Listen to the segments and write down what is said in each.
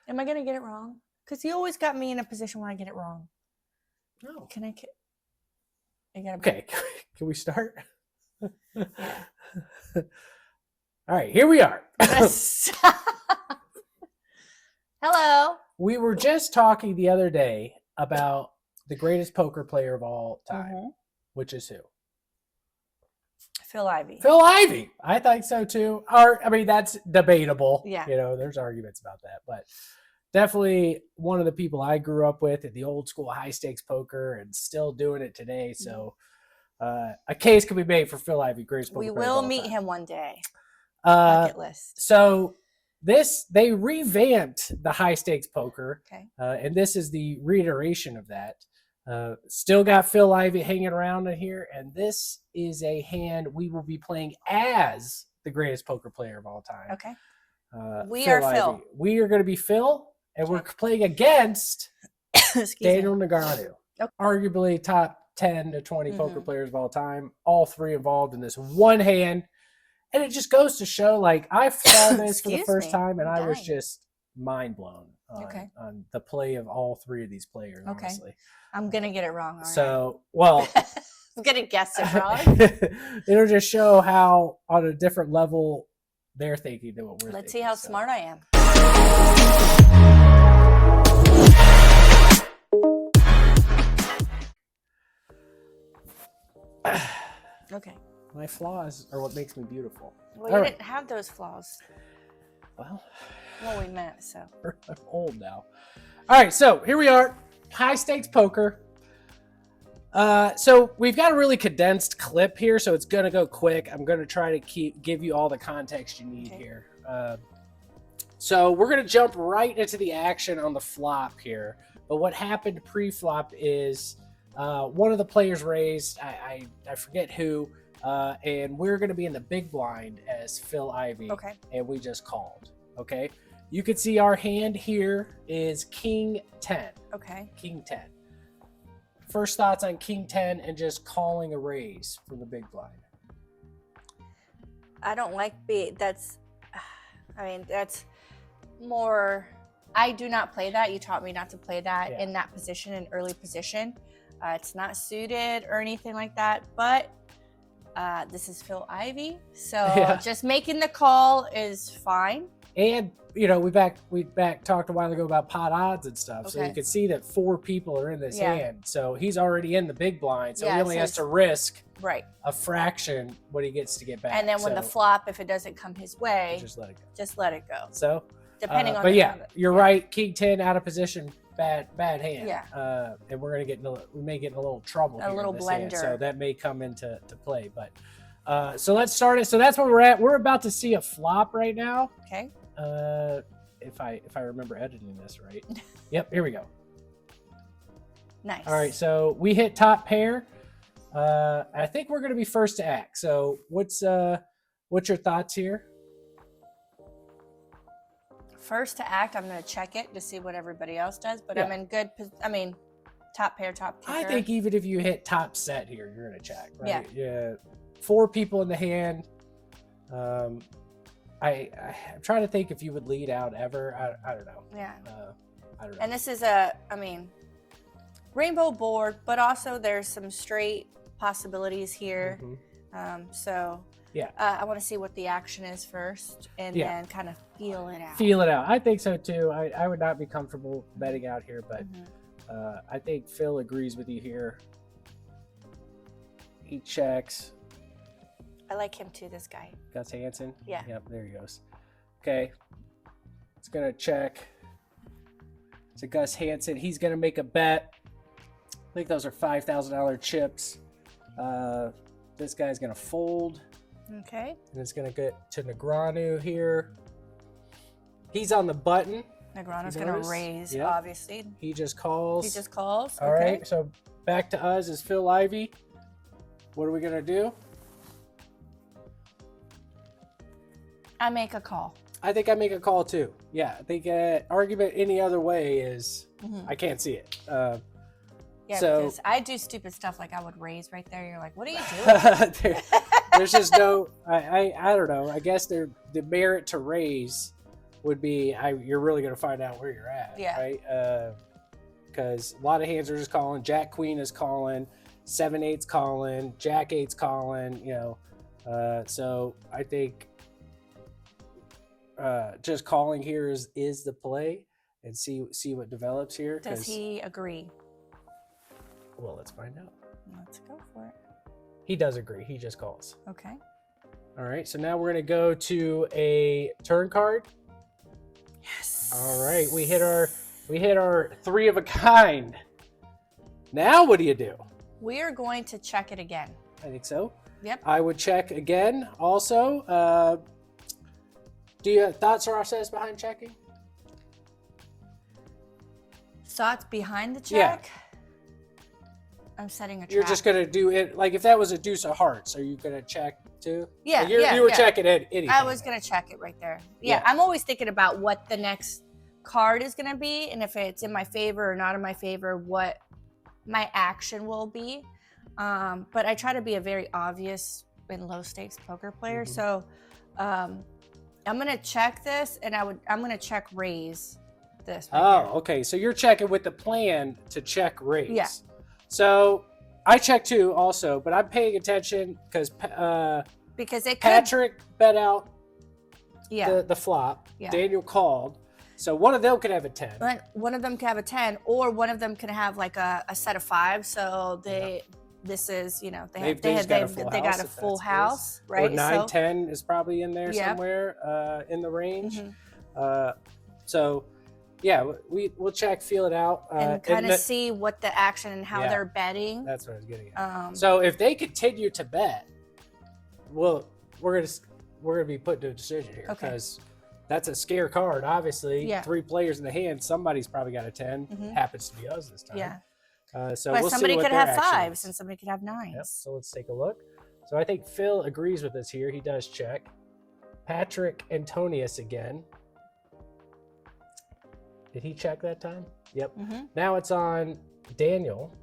Am I going to get it wrong? Because you always got me in a position where I get it wrong. No. Can I? Okay. Can we start? Yeah. All right. Here we are. Hello. We were just talking the other day about the greatest poker player of all time, which is who? Phil Ivey. Phil Ivey. I think so too. I mean, that's debatable. Yeah. You know, there's arguments about that, but definitely one of the people I grew up with at the old school high stakes poker and still doing it today. So a case can be made for Phil Ivey, greatest poker player of all time. We will meet him one day. Bucket list. So they revamped the high stakes poker. Okay. And this is the reiteration of that. Still got Phil Ivey hanging around in here, and this is a hand we will be playing as the greatest poker player of all time. Okay. We are Phil. We are going to be Phil, and we're playing against Daniel Negreanu. Okay. Arguably top 10 to 20 poker players of all time, all three involved in this one hand. And it just goes to show, like, I saw this for the first time, and I was just mind blown on the play of all three of these players, honestly. I'm going to get it wrong. So, well. I'm going to guess it wrong. It'll just show how, on a different level, they're thinking than what we're thinking. Let's see how smart I am. Okay. My flaws are what makes me beautiful. Well, you didn't have those flaws. Well, we met, so. I'm old now. All right, so here we are. High stakes poker. So we've got a really condensed clip here, so it's going to go quick. I'm going to try to give you all the context you need here. So we're going to jump right into the action on the flop here. But what happened pre-flop is one of the players raised, I forget who, and we're going to be in the big blind as Phil Ivey. Okay. And we just called. Okay. You can see our hand here is King 10. Okay. King 10. First thoughts on King 10 and just calling a raise from the big blind. I don't like that's more, I do not play that. You taught me not to play that in that position, in early position. It's not suited or anything like that, but this is Phil Ivey. So just making the call is fine. And, you know, we talked a while ago about pot odds and stuff. So you can see that 4 people are in this hand. So he's already in the big blind. So he only has to risk a fraction what he gets to get back. And then when the flop, if it doesn't come his way, just let it go. Just let it go. So, depending on but you're right. King 10 out of position. Bad hand. Yeah. And we're gonna we may get in a little trouble. A little blender. Hand, so that may come into play. But so let's start it. So that's where we're at. We're about to see a flop right now. Okay. If I remember editing this right. Yep. Here we go. Nice. All right. So we hit top pair. I think we're gonna be first to act. So what's your thoughts here? First to act, I'm going to check it to see what everybody else does, but I'm in good, top pair, top kicker. I think even if you hit top set here, you're going to check, right? Yeah. 4 people in the hand. I'm trying to think if you would lead out ever. I don't know. Yeah. I don't know. And this is rainbow board, but also there's some straight possibilities here. So yeah, I want to see what the action is first, and then kind of feel it out. Feel it out. I think so too. I would not be comfortable betting out here, but I think Phil agrees with you here. He checks. I like him too. This guy, Gus Hansen. Yeah. Yep. There he goes. Okay. It's gonna check. It's a Gus Hansen. He's gonna make a bet. I think those are $5,000 chips. This guy's gonna fold. Okay. And it's going to get to Negreanu here. He's on the button. Negreanu's going to raise, obviously. He just calls. He just calls. All right. So back to us is Phil Ivey. What are we going to do? I make a call. I think I make a call too. Yeah. I think argument any other way is I can't see it. Yeah, because I do stupid stuff like I would raise right there. You're like, what are you doing? There's just no, I don't know. I guess the merit to raise would be you're really going to find out where you're at, right? Because a lot of hands are just calling. Jack Queen is calling, 7-8's calling, Jack 8's calling. So I think just calling here is the play, and see what develops here. Does he agree? Well, let's find out. Let's go for it. He does agree. He just calls. Okay. All right. So now we're going to go to a turn card. Yes. All right. We hit our 3 of a kind. Now what do you do? We are going to check it again. I think so. Yep. I would check again also. Do you have thoughts or process behind checking? Thoughts behind the check? Yeah. I'm setting a trap. You're just going to do it, like if that was a deuce of hearts, are you going to check too? Yeah, like you were checking anything. I was going to check it right there. Yeah, I'm always thinking about what the next card is going to be, and if it's in my favor or not in my favor, what my action will be. But I try to be a very obvious and low stakes poker player. So I'm going to check this, and I'm going to check raise this. Right here. Okay. So you're checking with the plan to check raise. Yeah. So I check too also, but I'm paying attention because it Patrik bet out the flop. Yeah. Daniel called. So one of them could have a 10. But one of them could have a 10, or one of them can have like a set of 5 So this is, they got a full house, right? Or 9, 10 is probably in there somewhere in the range. So yeah, we'll check, feel it out, and kind of see what the action and how they're betting. That's what I was getting at. So if they continue to bet, we're gonna be put to a decision here because that's a scare card. Obviously, 3 players in the hand. Somebody's probably got a 10. Happens to be us this time. Yeah. So but we'll somebody see what could their have action 5s is. and somebody could have 9s. Yep. So let's take a look. So I think Phil agrees with us here. He does check. Patrik Antonius again. Did he check that time? Yep. Now it's on Daniel.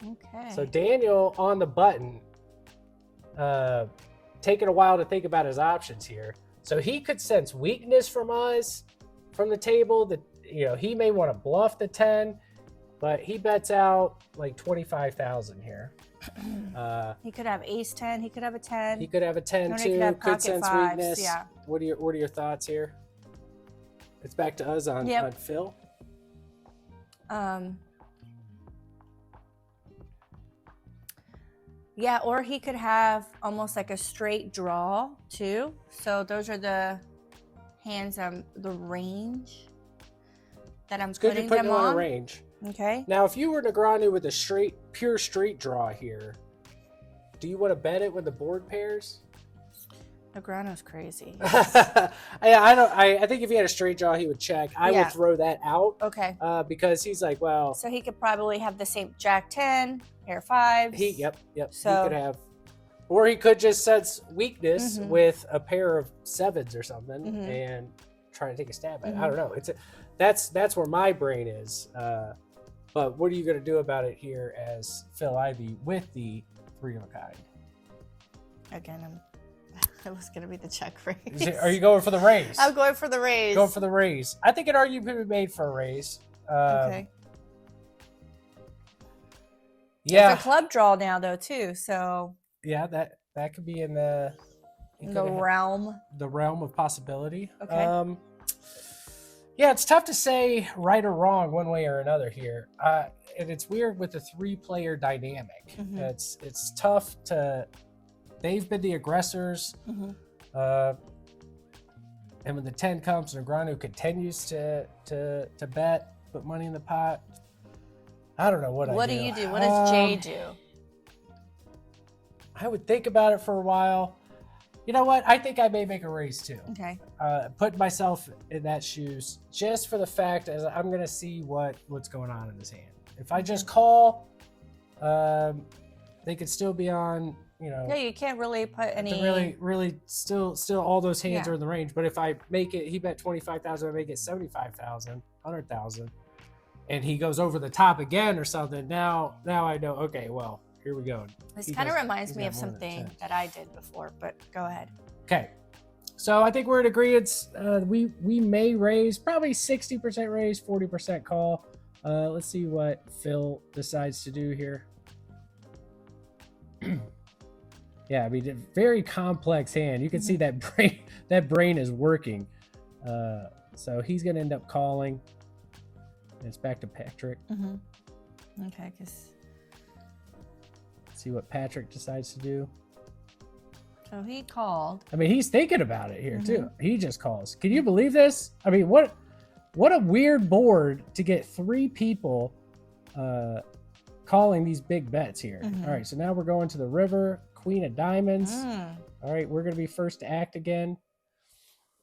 Okay. So Daniel on the button, taking a while to think about his options here. So he could sense weakness from us, from the table. That he may want to bluff the 10, but he bets out like 25,000 here. He could have ace 10. He could have a 10. He could have a 10 too. Could sense weakness. Yeah. What are your thoughts here? It's back to us on Phil. Yeah, or he could have almost like a straight draw too. So those are the hands the range that I'm putting them on. A range. Okay. Now, if you were Negreanu with a pure straight draw here, do you want to bet it when the board pairs? Negreanu's crazy. I think if he had a straight draw, he would check. I would throw that out. Okay. Because he's like, well. So he could probably have the same Jack 10, pair 5s. Yep. So he could have, or he could just sense weakness with a pair of 7s or something and try to take a stab at it. I don't know. That's where my brain is. But what are you going to do about it here as Phil Ivey with the 3 of a kind? Again, it was going to be the check raise. Are you going for the raise? I'm going for the raise. Going for the raise. I think an argument could be made for a raise. Okay. Yeah. It's a club draw now, though, too. So. Yeah, that could be in the realm. The realm of possibility. Okay. Yeah, it's tough to say right or wrong one way or another here. And it's weird with the 3-player dynamic. It's tough to. They've been the aggressors. And when the 10 comes, Negreanu continues to bet, put money in the pot. I don't know what I do. What do you do? What does Jay do? I would think about it for a while. You know what? I think I may make a raise too. Okay. Put myself in that shoes just for the fact as I'm going to see what's going on in this hand. If I just call, they could still be on, No, you can't really put any. Really still all those hands are in the range. But if I make it, he bet 25,000, I make it 75,000, 100,000, and he goes over the top again or something. Now I know. Okay, well, here we go. This kind of reminds me of something that I did before, but go ahead. Okay. So I think we're in agreement. We may raise, probably 60% raise, 40% call. Let's see what Phil decides to do here. Yeah, I mean, very complex hand. You can see that brain is working. So he's going to end up calling. And it's back to Patrik. Okay, because... See what Patrik decides to do. So he called. I mean, he's thinking about it here too. He just calls. Can you believe this? I mean, what a weird board to get 3 people calling these big bets here. All right, so now we're going to the river. Queen of diamonds. All right, we're going to be first to act again.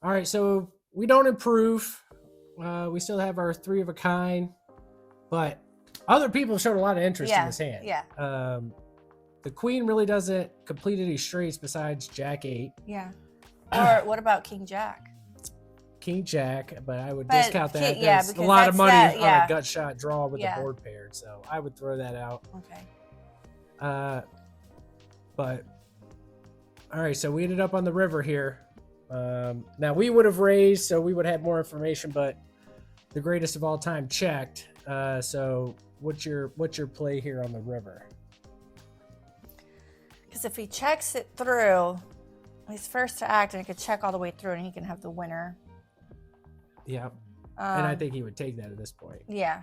All right, so we don't improve. We still have our 3 of a kind, but other people showed a lot of interest in this hand. Yeah. The queen really doesn't complete any straights besides Jack 8. Yeah. Or what about King Jack? King Jack, but I would discount that. Yeah, there's a because lot of money that, on a gut shot draw with the board paired, so I would throw that out. Okay. But all right, so we ended up on the river here. Now we would have raised, so we would have more information, but the greatest of all time checked. So what's your play here on the river? Because if he checks it through, he's first to act, and he could check all the way through, and he can have the winner. Yeah, and I think he would take that at this point. Yeah.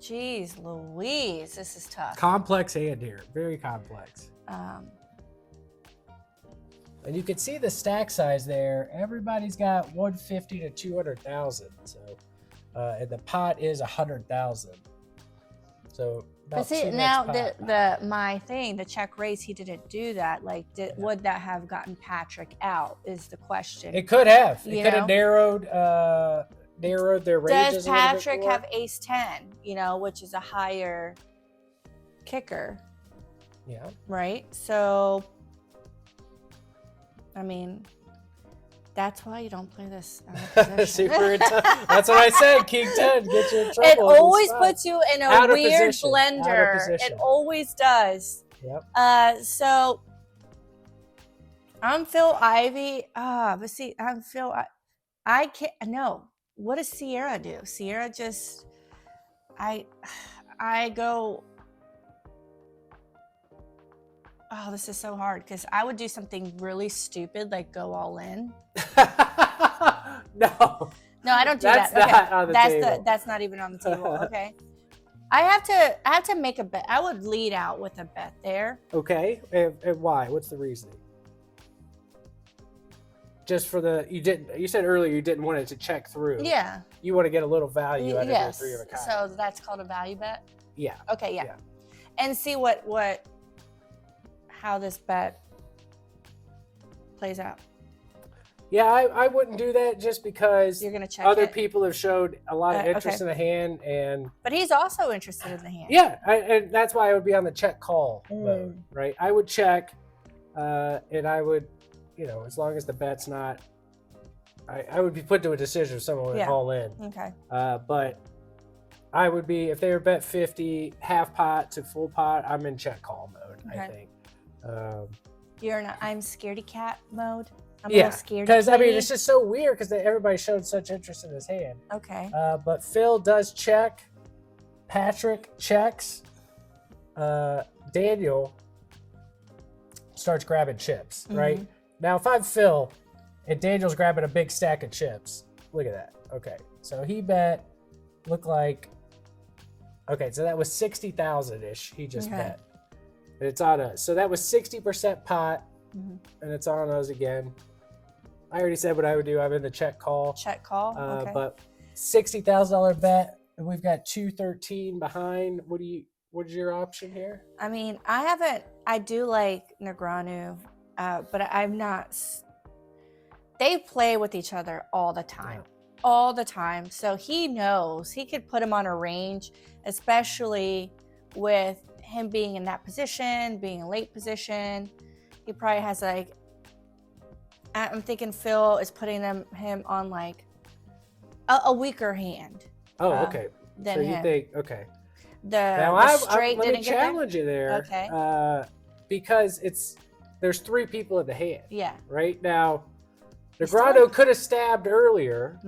Jeez Louise, this is tough. Complex hand here, very complex. And you can see the stack size there. Everybody's got 150 to 200,000. So, and the pot is 100,000. So, but see, now the check raise, he didn't do that. Like, would that have gotten Patrik out? Is the question. It could have. It could have narrowed their ranges. Does Patrik have ace 10? Which is a higher kicker. Yeah. Right. So, I mean, that's why you don't play this Super That's what I said. King 10, get you in trouble. It always puts you in a weird blender. It always does. Yep. So I'm Phil Ivey. But see, I'm Phil. I can't. No. What does Sierra do? Sierra just. I go. Oh, this is so hard because I would do something really stupid, like go all in. No, I don't do that. Not on the table. That's not even on the table. Okay, I have to make a bet. I would lead out with a bet there. Okay, and why? What's the reasoning? Just for you said earlier you didn't want it to check through. Yeah. You want to get a little value out of your 3 of a kind. So that's called a value bet? Yeah. Okay, yeah. And see how this bet plays out. Yeah, I wouldn't do that just because you're gonna check other people have showed a lot of interest in the hand, but he's also interested in the hand. Yeah, and that's why I would be on the check call mode, right? I would check, and I would, as long as the bet's not, I would be put to a decision if someone would all in. Okay. But I would be, if they were bet 50, half pot to full pot, I'm in check call mode. Okay. I think. You're in I'm scaredy cat mode. I'm a little scared. Because I mean, it's just so weird because everybody showed such interest in his hand. Okay. But Phil does check. Patrik checks. Daniel starts grabbing chips. Right now, if I'm Phil, and Daniel's grabbing a big stack of chips, look at that. Okay, so he bet. Looked like. Okay, so that was 60,000 ish. He just bet. And it's on us. So that was 60% pot, and it's on us again. I already said what I would do. I'm in the check call. Check call. Okay. But $60,000 bet, and we've got 213 behind. What is your option here? I mean, I do like Negreanu, but I'm not. They play with each other all the time. All the time. So he knows he could put him on a range, especially with him being in that position, being in late position. He probably has I'm thinking Phil is putting him on like a weaker hand. Oh, okay. Than so you him. think okay? Now let me challenge you there. Okay. Because there's 3 people in the hand. Yeah. Right now, Negreanu could have stabbed earlier,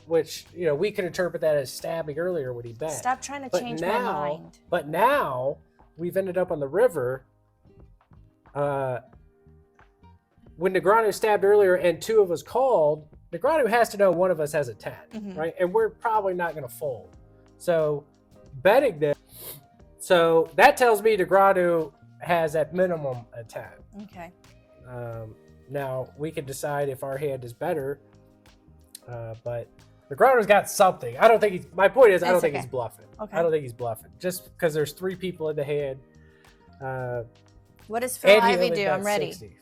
which we could interpret that as stabbing earlier when he bet. Stop trying to change my mind. But now we've ended up on the river. When Negreanu stabbed earlier and 2 of us called, Negreanu has to know one of us has a 10, right? And we're probably not going to fold. So betting this, so that tells me Negreanu has at minimum a 10. Okay. Now we can decide if our hand is better, but Negreanu's got something. I don't think my point is I don't think he's bluffing. Okay. I don't think he's bluffing just because there's 3 people in the hand. What does Phil Ivey do? I'm ready. 60.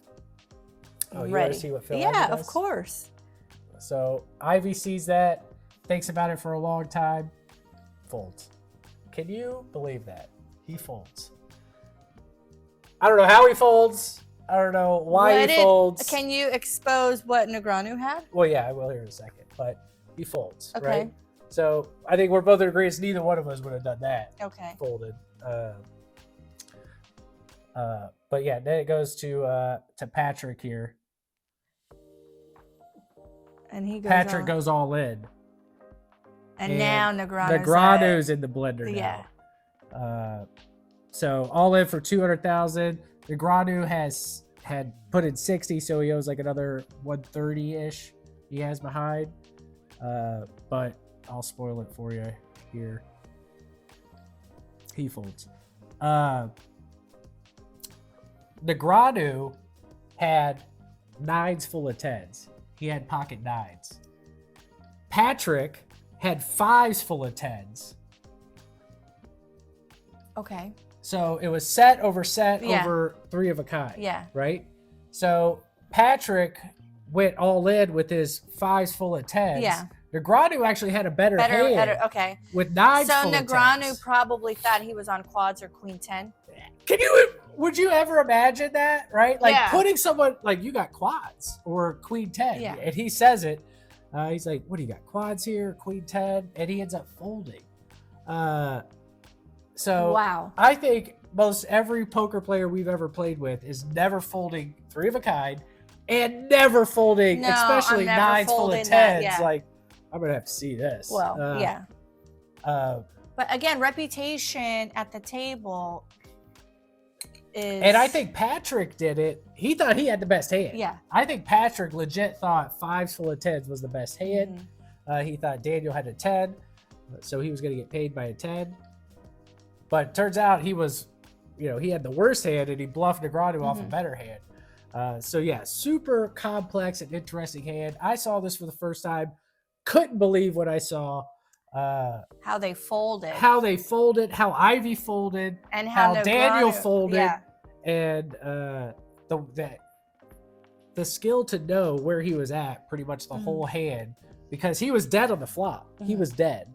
Oh, you want to see what Phil Ivey does? Yeah, of course. So Ivey sees that, thinks about it for a long time, folds. Can you believe that? He folds. I don't know how he folds. I don't know why he folds. Can you expose what Negreanu had? Well, yeah, I will here in a second. But he folds, okay. Right? So I think we're both in agreement neither one of us would have done that. Okay. Folded. But yeah, then it goes to Patrik here. And he goes Patrik goes all in. And now Negreanu's in the blender now. Yeah. So all in for 200,000. Negreanu had put in 60, so he owes like another 130-ish he has behind. But I'll spoil it for you here. He folds. Negreanu had 9s full of 10s. He had pocket 9s. Patrik had 5s full of 10s. Okay. So it was set over 3 of a kind. Yeah. Right? So Patrik went all in with his 5s full of 10s. Yeah. Negreanu actually had a better hand. Okay. With 9s full of 10s. So Negreanu probably thought he was on quads or queen 10. Would you ever imagine that? Right? Like putting someone, like you got quads or queen 10. Yeah. And he says it. He's like, what do you got? Quads here, queen 10. And he ends up folding. So wow. I think most every poker player we've ever played with is never folding 3 of a kind and never folding, especially 9s full of 10s. Like, I'm going to have to see this. Well, yeah. But again, reputation at the table is... And I think Patrik did it. He thought he had the best hand. Yeah. I think Patrik legit thought 5s full of 10s was the best hand. He thought Daniel had a 10, so he was going to get paid by a 10. But it turns out he was, he had the worst hand and he bluffed Negreanu off a better hand. So yeah, super complex and interesting hand. I saw this for the first time. Couldn't believe what I saw. How they folded. How Ivey folded. And how Daniel folded. Yeah. And the skill to know where he was at pretty much the whole hand. Because he was dead on the flop. He was dead.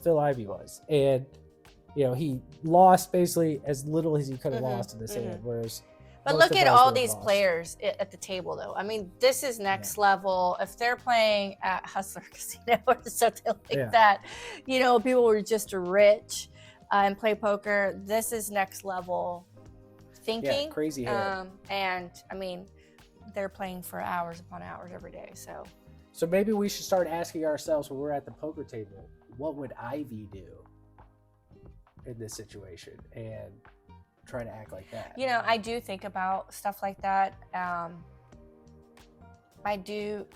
Phil Ivey was. And he lost basically as little as he could have lost in this hand. Whereas, but look at all these players at the table, though. I mean, this is next level. If they're playing at Hustler Casino or something like that, people were just rich and play poker. This is next level thinking. Yeah, crazy hand. And I mean, they're playing for hours upon hours every day. So maybe we should start asking ourselves when we're at the poker table, what would Ivey do in this situation, and try to act like that? I do think about stuff like that. I do,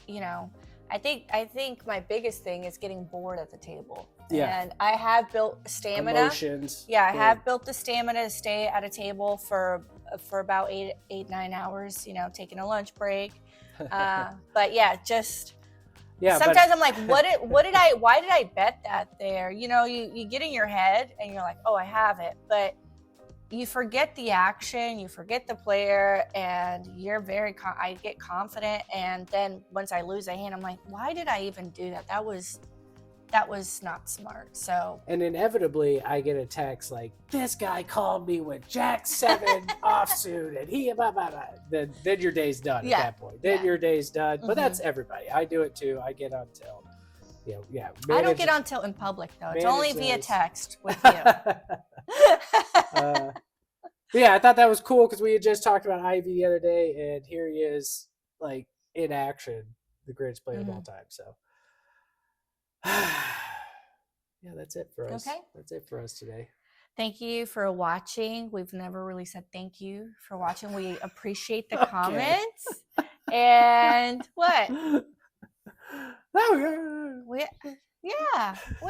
I think my biggest thing is getting bored at the table. Yeah. And I have built stamina. Emotions. Yeah, I have built the stamina to stay at a table for about 8-9 hours, taking a lunch break. But yeah, just sometimes I'm like, why did I bet that there? You get in your head and you're like, oh, I have it. But you forget the action, you forget the player, and you're I get confident. And then once I lose a hand, I'm like, why did I even do that? That was not smart. So, and inevitably I get a text like, this guy called me with Jack 7 offsuit and he blah, blah, blah. Then your day's done at that point. Then your day's done. But that's everybody. I do it too. I get on tilt. Yeah. I don't get on Tilt in public though. It's only via text with you. Yeah, I thought that was cool because we had just talked about Ivy the other day, and here he is, like, in action, the greatest player of all time. So, yeah, that's it for us. Okay. That's it for us today. Thank you for watching. We've never really said thank you for watching. We appreciate the comments. And what? We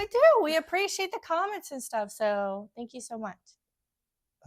do. We appreciate the comments and stuff. So thank you so much.